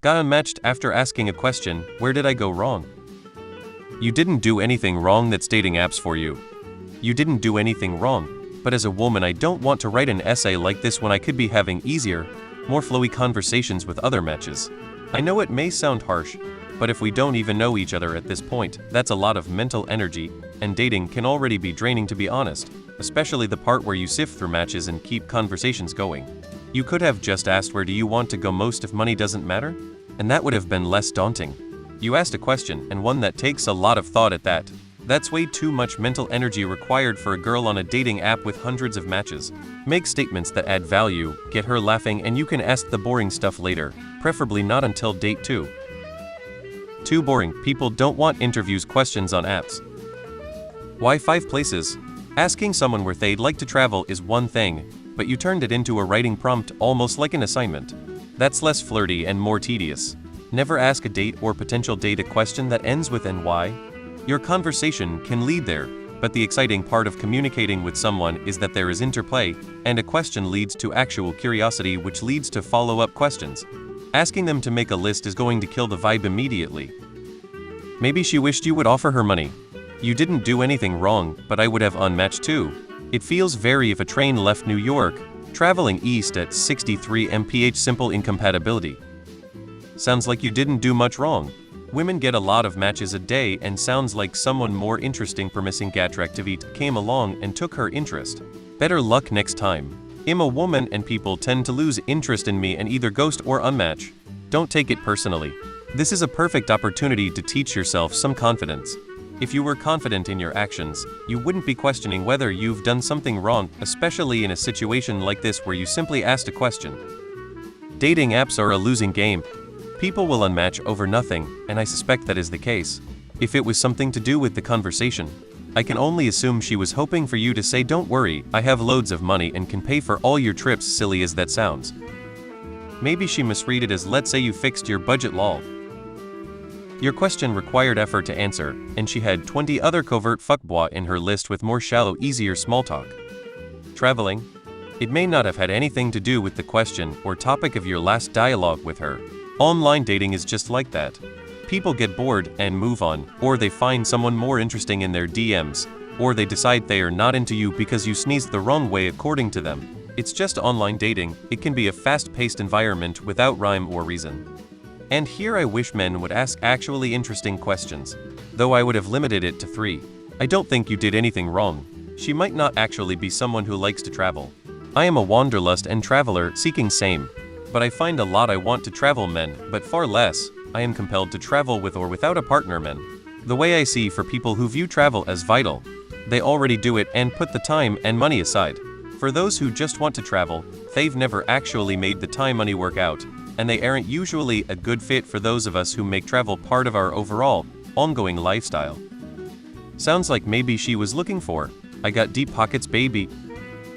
Got unmatched after asking a question, where did I go wrong? You didn't do anything wrong, that's dating apps for you. You didn't do anything wrong, but as a woman I don't want to write an essay like this when I could be having easier, more flowy conversations with other matches. I know it may sound harsh, but if we don't even know each other at this point, that's a lot of mental energy, and dating can already be draining, to be honest, especially the part where you sift through matches and keep conversations going. You could have just asked, where do you want to go most if money doesn't matter? And that would have been less daunting. You asked a question, and one that takes a lot of thought at that. That's way too much mental energy required for a girl on a dating app with hundreds of matches. Make statements that add value, get her laughing, and you can ask the boring stuff later, preferably not until date 2. Too boring. People don't want interviews questions on apps. Why 5 places? Asking someone where they'd like to travel is one thing, but you turned it into a writing prompt, almost like an assignment. That's less flirty and more tedious. Never ask a date or potential date a question that ends with "and why?" Your conversation can lead there, but the exciting part of communicating with someone is that there is interplay, and a question leads to actual curiosity, which leads to follow-up questions. Asking them to make a list is going to kill the vibe immediately. Maybe she wished you would offer her money. You didn't do anything wrong, but I would have unmatched too. It feels very if a train left New York, traveling east at 63 mph. Simple incompatibility. Sounds like you didn't do much wrong. Women get a lot of matches a day, and sounds like someone more interesting promising attractivity came along and took her interest. Better luck next time. I'm a woman and people tend to lose interest in me and either ghost or unmatch. Don't take it personally. This is a perfect opportunity to teach yourself some confidence. If you were confident in your actions, you wouldn't be questioning whether you've done something wrong, especially in a situation like this where you simply asked a question. Dating apps are a losing game. People will unmatch over nothing, and I suspect that is the case. If it was something to do with the conversation, I can only assume she was hoping for you to say, "Don't worry, I have loads of money and can pay for all your trips," silly as that sounds. Maybe she misread it as, "Let's say you fixed your budget, lol." Your question required effort to answer, and she had 20 other covert fuckboy in her list with more shallow, easier small talk. Traveling? It may not have had anything to do with the question or topic of your last dialogue with her. Online dating is just like that. People get bored and move on, or they find someone more interesting in their DMs, or they decide they are not into you because you sneezed the wrong way according to them. It's just online dating. It can be a fast-paced environment without rhyme or reason. And here I wish men would ask actually interesting questions, though I would have limited it to 3. I don't think you did anything wrong. She might not actually be someone who likes to travel. I am a wanderlust and traveler seeking same. But I find a lot I want to travel men, but far less I am compelled to travel with or without a partner men. The way I see for people who view travel as vital, they already do it and put the time and money aside. For those who just want to travel, they've never actually made the time money work out, and they aren't usually a good fit for those of us who make travel part of our overall, ongoing lifestyle. Sounds like maybe she was looking for, "I got deep pockets, baby."